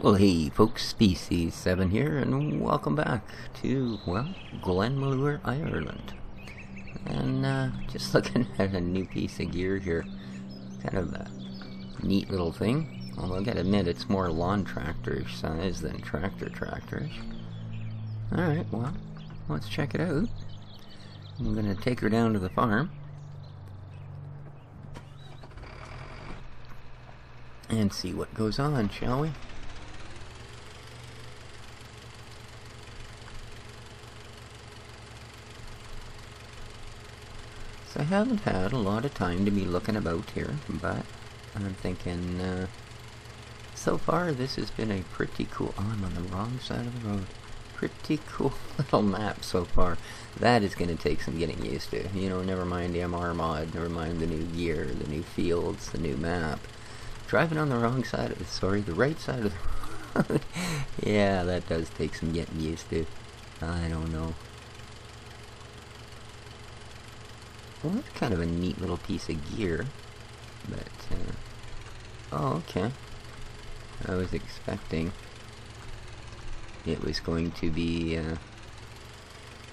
Well, hey folks, Species 7 here, and welcome back to, well, Glenmalure, Ireland. And just looking at a new piece of gear here. Kind of a neat little thing. Although I gotta admit, it's more lawn tractor-ish size than tractor-ish. Alright, well, let's check it out. I'm gonna take her down to the farm and see what goes on, shall we? I haven't had a lot of time to be looking about here, but I'm thinking, so far this has been a pretty cool, oh, I'm on the wrong side of the road, pretty cool little map so far. That is going to take some getting used to, you know, never mind the MR mod, never mind the new gear, the new fields, the new map. Driving on the wrong side of the right side of the road, yeah, that does take some getting used to. I don't know. Well, that's kind of a neat little piece of gear, but, oh, okay. I was expecting it was going to be,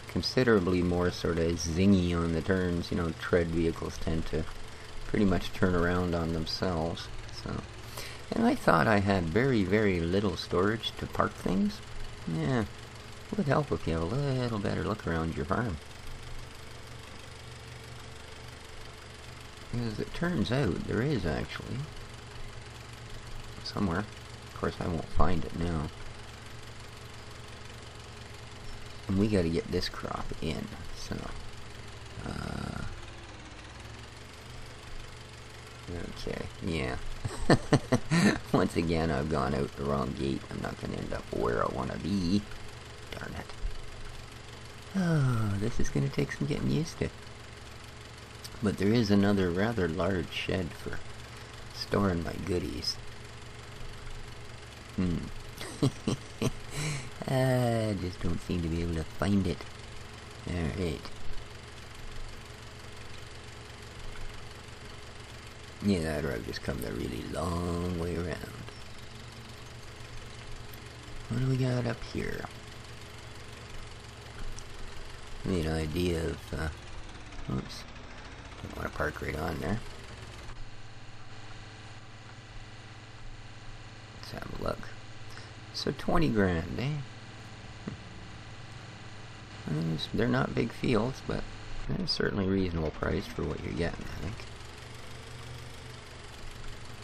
considerably more sort of zingy on the turns. You know, tread vehicles tend to pretty much turn around on themselves, so. And I thought I had very, very little storage to park things. Yeah, it would help if you have a little better look around your farm. As it turns out, there is actually somewhere. Of course, I won't find it now. And we gotta get this crop in, so. Okay, yeah. Once again, I've gone out the wrong gate. I'm not gonna end up where I wanna be. Darn it. Oh, this is gonna take some getting used to. But there is another rather large shed for storing my goodies. I just don't seem to be able to find it. Alright. Yeah, I'd rather just come the really long way around. What do we got up here? Need an idea of, oops. Don't want to park right on there. Let's have a look. So 20 grand, eh? They're not big fields, but they're certainly reasonable priced for what you're getting, I think.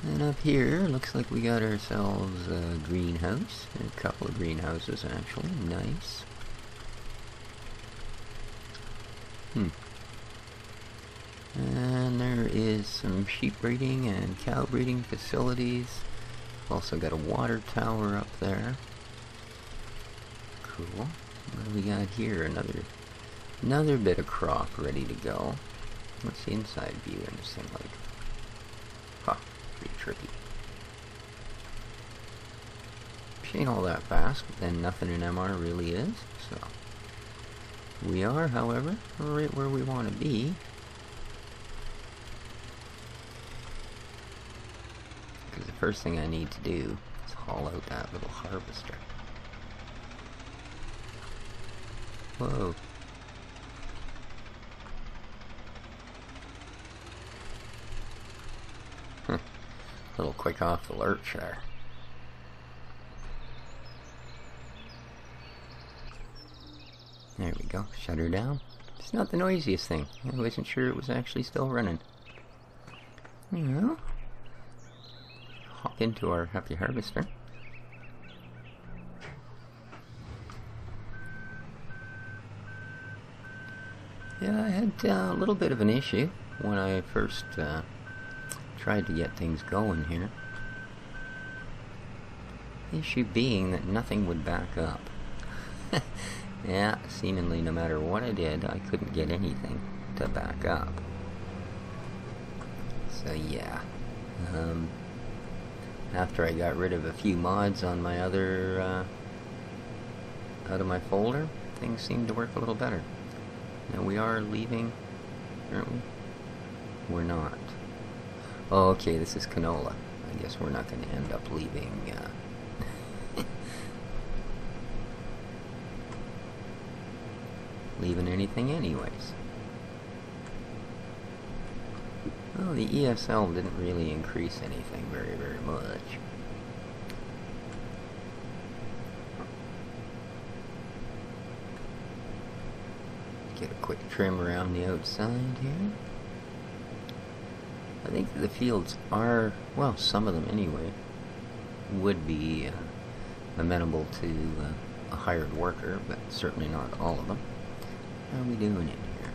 And up here, looks like we got ourselves a greenhouse. A couple of greenhouses, actually. Nice. And there is some sheep breeding and cow breeding facilities. Also got a water tower up there. Cool. What do we got here? Another bit of crop ready to go. What's the inside view in this thing like? Huh, pretty trippy. Which ain't all that fast, but then nothing in MR really is, so. We are, however, right where we want to be. The first thing I need to do is haul out that little harvester. Whoa. A little quick off the lurch there. There we go. Shut her down. It's not the noisiest thing. I wasn't sure it was actually still running. You know? Hop into our happy harvester. Yeah, I had a little bit of an issue when I first tried to get things going here. The issue being that nothing would back up. Yeah, seemingly no matter what I did, I couldn't get anything to back up. So yeah. After I got rid of a few mods on my other, out of my folder, things seemed to work a little better. Now we are leaving, aren't we? We're not. Oh, okay, this is canola. I guess we're not going to end up leaving, leaving anything anyways. Well, the ESL didn't really increase anything very, very much. Get a quick trim around the outside here. I think the fields are, well, some of them anyway, would be amenable to a hired worker, but certainly not all of them. How are we doing in here?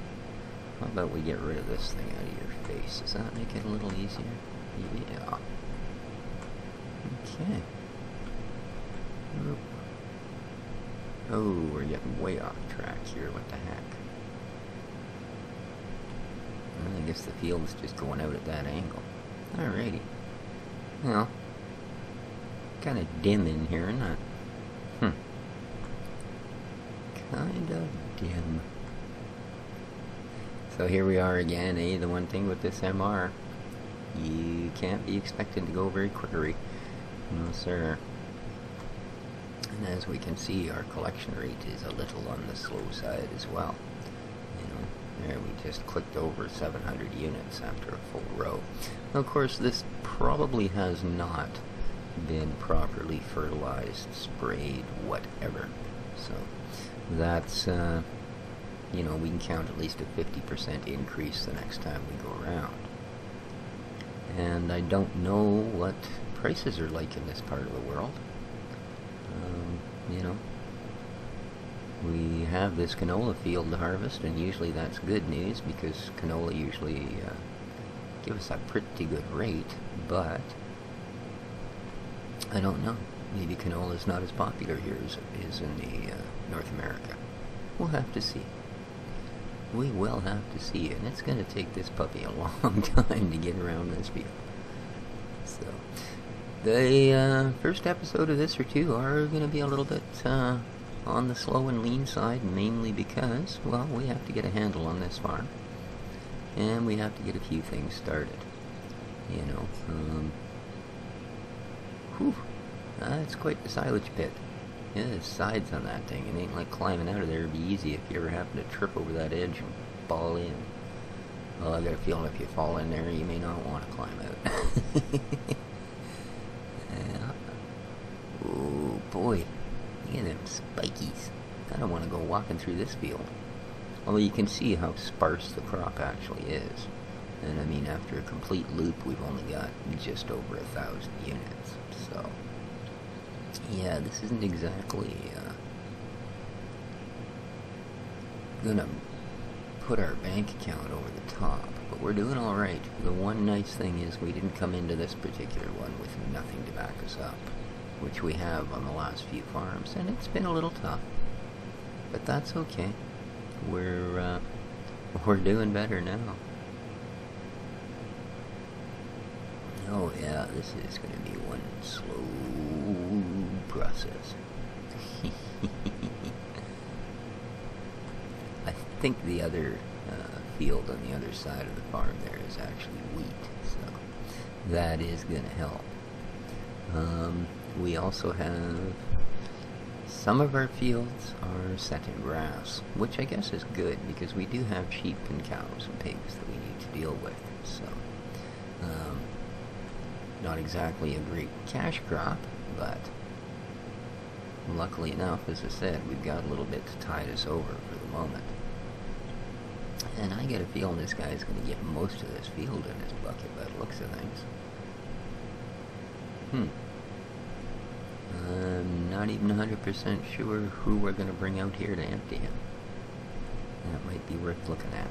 How about we get rid of this thing out of your face? Does that make it a little easier? Yeah. Okay. Oop. Oh, we're getting way off track here. What the heck? Well, I guess the field's just going out at that angle. Alrighty. Well, kind of dim in here, isn't it? Kind of dim. So here we are again, eh? The one thing with this MR, you can't be expected to go very quickery. No, sir. And as we can see, our collection rate is a little on the slow side as well. You know, there we just clicked over 700 units after a full row. Now, of course, this probably has not been properly fertilized, sprayed, whatever. So that's, you know, we can count at least a 50% increase the next time we go around. And I don't know what prices are like in this part of the world. You know, we have this canola field to harvest, and usually that's good news because canola usually gives us a pretty good rate, but I don't know. Maybe canola is not as popular here as it is in the North America. We'll have to see. We will have to see, and it's going to take this puppy a long time to get around this field. So, the first episode of this or two are going to be a little bit on the slow and lean side, mainly because, well, we have to get a handle on this farm, and we have to get a few things started. You know, whew, it's quite the silage pit. Yeah, there's sides on that thing. It ain't like climbing out of there. It'd be easy if you ever happen to trip over that edge and fall in. Well, I got a feeling if you fall in there, you may not want to climb out. Yeah. Oh boy, look at them spikies. I don't want to go walking through this field. Although you can see how sparse the crop actually is. And I mean, after a complete loop, we've only got just over 1,000 units. So, yeah, this isn't exactly gonna put our bank account over the top, but we're doing alright. The one nice thing is we didn't come into this particular one with nothing to back us up, which we have on the last few farms, and it's been a little tough, but that's okay. We're doing better now. Oh yeah, this is going to be one slow process. I think the other field on the other side of the farm there is actually wheat, so that is going to help. We also have some of our fields are set in grass, which I guess is good because we do have sheep and cows and pigs that we need to deal with, so not exactly a great cash crop, but luckily enough, as I said, we've got a little bit to tide us over for the moment. And I get a feeling this guy's going to get most of this field in his bucket by the looks of things. I'm not even 100% sure who we're going to bring out here to empty him. That might be worth looking at.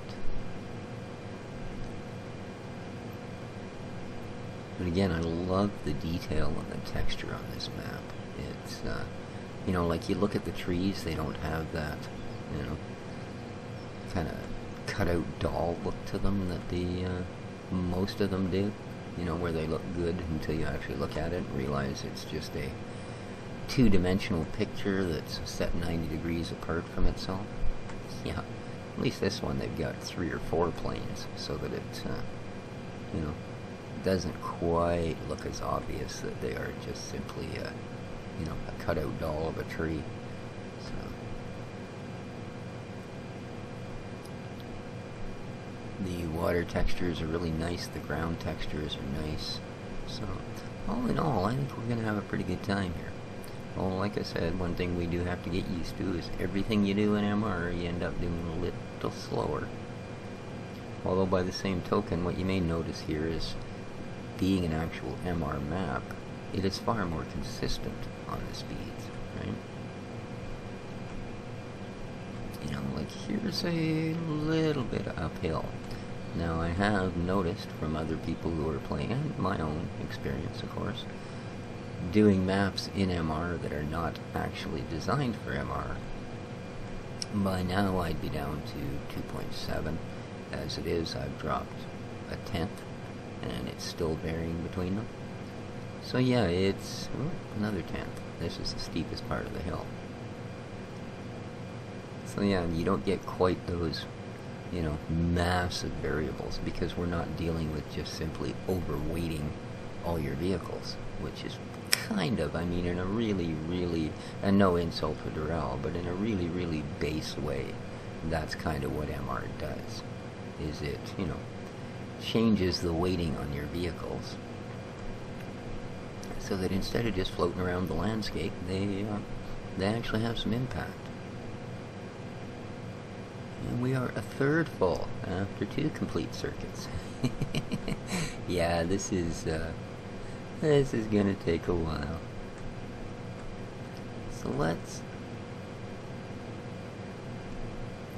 But again, I love the detail and the texture on this map. It's, you know, like you look at the trees, they don't have that, you know, kind of cut-out doll look to them that the most of them do. You know, where they look good until you actually look at it and realize it's just a two-dimensional picture that's set 90 degrees apart from itself. Yeah, at least this one they've got 3 or 4 planes so that it, you know, doesn't quite look as obvious that they are just simply a, you know, a cutout doll of a tree. So, The water textures are really nice, the ground textures are nice. So, all in all, I think we're going to have a pretty good time here. Well, like I said, one thing we do have to get used to is everything you do in MR, you end up doing a little slower. Although by the same token, what you may notice here is, being an actual MR map, it is far more consistent on the speeds, right? You know, like here's a little bit uphill. Now I have noticed from other people who are playing, and my own experience of course, doing maps in MR that are not actually designed for MR. By now I'd be down to 2.7. As it is, I've dropped a tenth, and it's still varying between them. So yeah, it's another tenth. This is the steepest part of the hill. So yeah, you don't get quite those, you know, massive variables because we're not dealing with just simply overweighting all your vehicles, which is kind of, I mean, in a really, really, and no insult to Durrell, but in a really, really base way, that's kind of what MR does. Is it, you know, changes the weighting on your vehicles so that instead of just floating around the landscape, they actually have some impact. And we are a third full after 2 complete circuits. Yeah, this is gonna take a while. So let's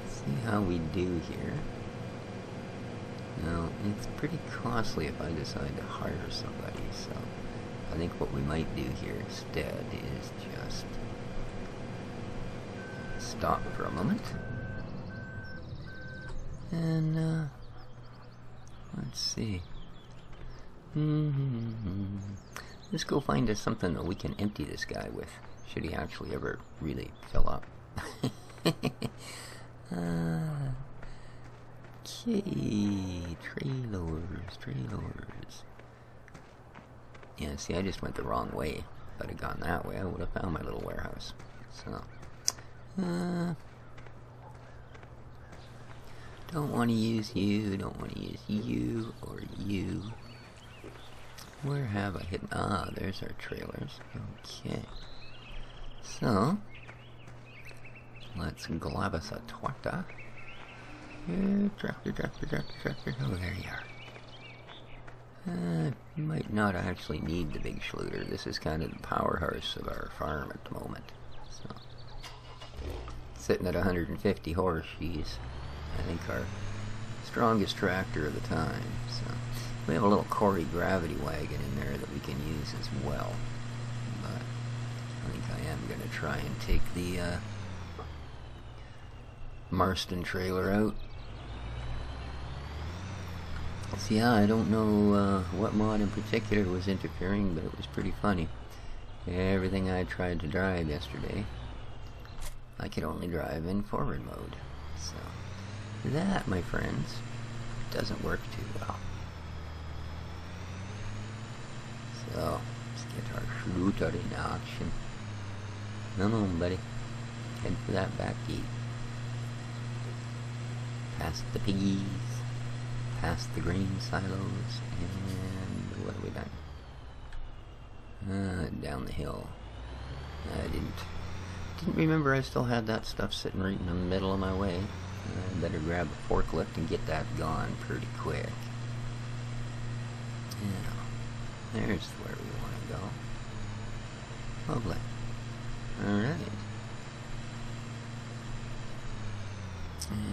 see how we do here. Now, it's pretty costly if I decide to hire somebody, so I think what we might do here instead is just stop for a moment. And, let's see. Let's go find us something that we can empty this guy with, should he actually ever really fill up. Okay, trailers. Yeah, see, I just went the wrong way. If I'd have gone that way, I would have found my little warehouse. So, don't want to use you, don't want to use you, or you. Where have I hidden? Ah, there's our trailers. Okay. So, let's glab us a tractor. Tractor. Oh, there you are. Might not actually need the big Schluter. This is kind of the powerhouse of our farm at the moment. So, sitting at 150 horse, she's, I think, our strongest tractor of the time. So, we have a little Corey gravity wagon in there that we can use as well. But I think I am going to try and take the Marston trailer out. So yeah, I don't know what mod in particular was interfering, but it was pretty funny. Everything I tried to drive yesterday, I could only drive in forward mode. So that, my friends, doesn't work too well. So let's get our Schluter in action. Come on, buddy. Head for that back gate. Past the piggies. Past the grain silos, and what have we done? Down the hill. I didn't remember I still had that stuff sitting right in the middle of my way. I better grab a forklift and get that gone pretty quick. Now, there's where we want to go. Lovely. Alright.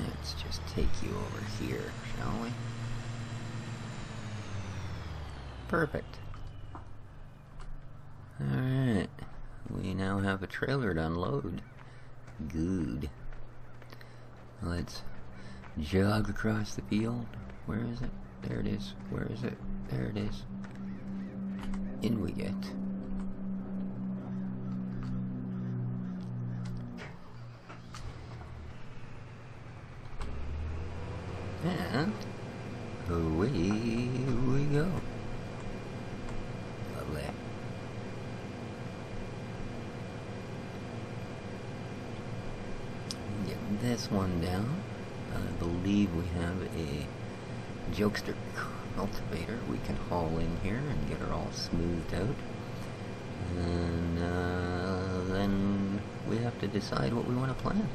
Let's just take you over here, shall we? Perfect. Alright. We now have a trailer to unload. Good. Let's jog across the field. Where is it? There it is. Where is it? There it is. In we get. And away we go. Lovely. Get this one down. I believe we have a jokester cultivator we can haul in here and get her all smoothed out. And then we have to decide what we want to plant.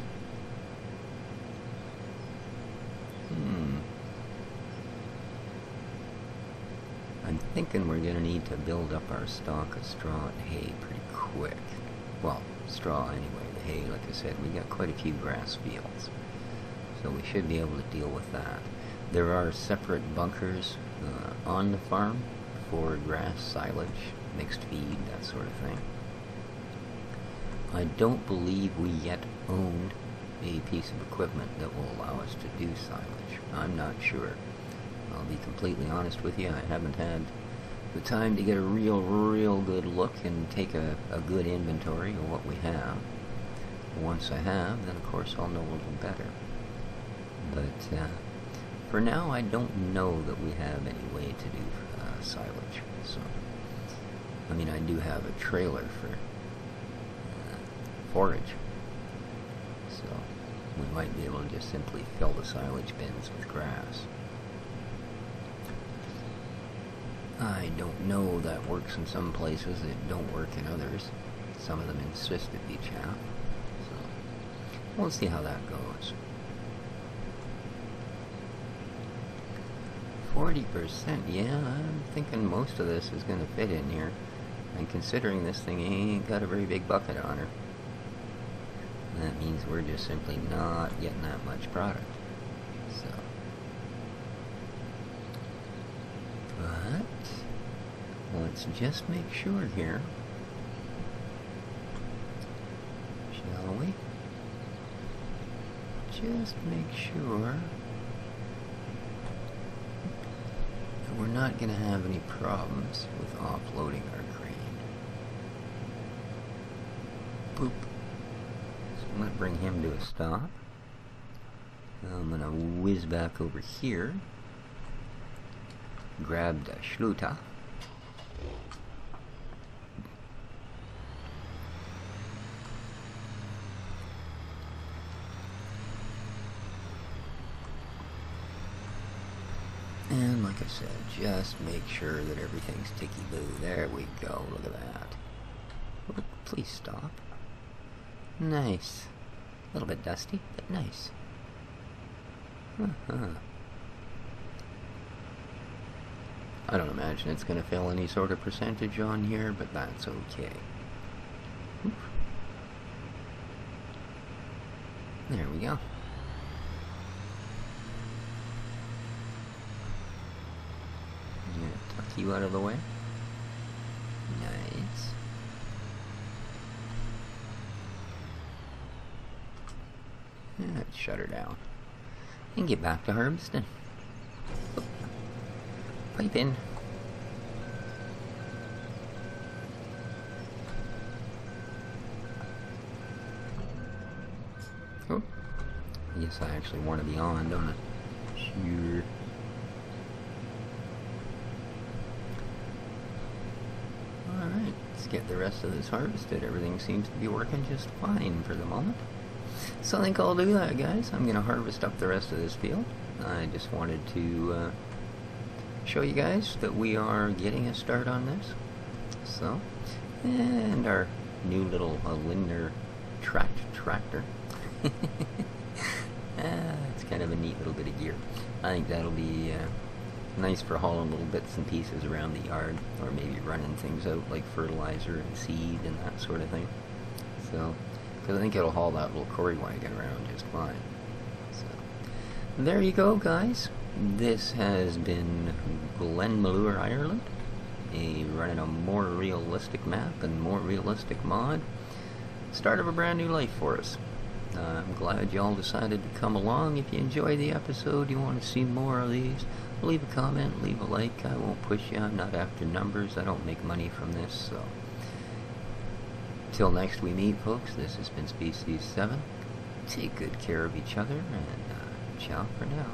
I'm thinking we're going to need to build up our stock of straw and hay pretty quick. Well, straw anyway. The hay, like I said, we got quite a few grass fields. So we should be able to deal with that. There are separate bunkers on the farm for grass, silage, mixed feed, that sort of thing. I don't believe we yet own a piece of equipment that will allow us to do silage. I'm not sure. I'll be completely honest with you, I haven't had the time to get a real good look and take a good inventory of what we have. Once I have, then of course I'll know a little better. But for now, I don't know that we have any way to do silage. So, I mean, I do have a trailer for forage, so we might be able to just simply fill the silage bins with grass. I don't know, that works in some places, it don't work in others. Some of them insist it be chaff. So we'll see how that goes. 40%, yeah, I'm thinking most of this is going to fit in here. And considering this thing ain't got a very big bucket on her, that means we're just simply not getting that much product. So, but let's just make sure here, shall we? Just make sure that we're not going to have any problems with offloading our grain. Boop. I'm going to bring him to a stop. I'm going to whiz back over here. Grab the Schluter. And like I said, just make sure that everything's ticky-boo. There we go. Look at that. Oh, please stop. Nice. A little bit dusty, but nice. I don't imagine it's going to fill any sort of percentage on here, but that's okay. Oof. There we go. Tuck you out of the way. Nice. Let's shut her down and get back to harvesting. Oh. Pipe in. Oh, I guess I actually want to be on, don't I? Sure. Alright, let's get the rest of this harvested. Everything seems to be working just fine for the moment. So I think I'll do that, guys. I'm going to harvest up the rest of this field. I just wanted to show you guys that we are getting a start on this. So, and our new little Lindner tractor. It's kind of a neat little bit of gear. I think that'll be nice for hauling little bits and pieces around the yard, or maybe running things out like fertilizer and seed and that sort of thing. So, because I think it'll haul that little Cory wagon around just fine. So, there you go, guys. This has been Glenmalure, Ireland, running a more realistic map and more realistic mod. Start of a brand new life for us. I'm glad y'all decided to come along. If you enjoyed the episode, you want to see more of these, leave a comment, leave a like. I won't push you. I'm not after numbers. I don't make money from this, so... Till next we meet, folks, this has been Species 7. Take good care of each other, and ciao for now.